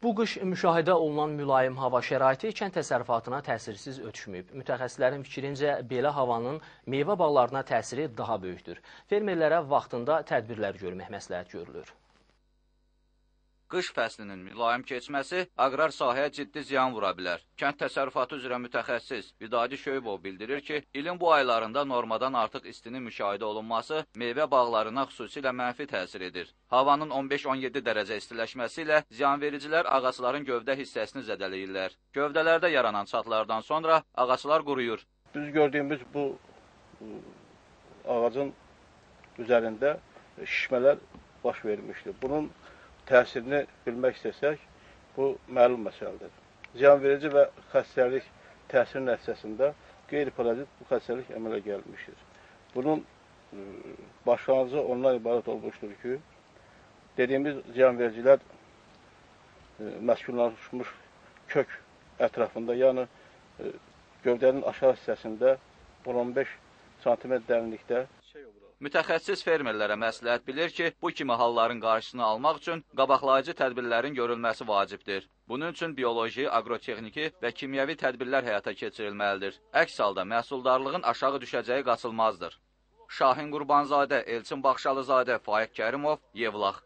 Bu qış müşahidə olunan mülayim hava şəraiti kənd təsərrüfatına təsirsiz ötüşməyib. Mütəxəssislərin fikrincə, belə havanın meyvə bağlarına təsiri daha böyükdür. Fermerlərə vaxtında tədbirlər görmək məsləhət görülür. Qış fəslinin mülayim keçməsi aqrar sahəyə ciddi ziyan vura bilər. Kənd təsərrüfatı üzrə mütəxəssis Vidadi Şöyübov bildirir ki, ilin bu aylarında normadan artıq istinin müşahidə olunması meyvə bağlarına xüsusilə mənfi təsir edir. Havanın 15-17 dərəcə istiləşməsi ilə ziyanvericilər ağacların gövdə hissəsini zədələyirlər. Gövdələrdə yaranan çatlardan sonra ağaclar quruyur. Biz gördüyümüz bu ağacın üzərində şişmələr baş vermişdir. Bunun təsirini bilmək istəsək, bu məlum məsələdir. Ziyanverici və xəstəlik təsiri nəticəsində qeyri-parazit bu xəstəlik əmələ gəlmişdir. Bunun başlanğıcı ondan ibarət olmuşdur ki, dediyimiz ziyanvericilər məskunlaşmış kök ətrafında, yəni gövdənin aşağı hissəsində 10-15 sm dərinlikdə. Mütəxəssis fermerlərə məsləhət bilir ki, bu kimi halların qarşısını almaq üçün qabaqlayıcı tədbirlərin görülməsi vacibdir. Bunun üçün bioloji, agrotexniki və kimyəvi tədbirlər həyata keçirilməlidir. Əks halda məhsuldarlığın aşağı düşəcəyi qaçılmazdır. Şahin Qurbanzadə, Elçin Baxşalızadə, Faiq Kərimov, Yevlax.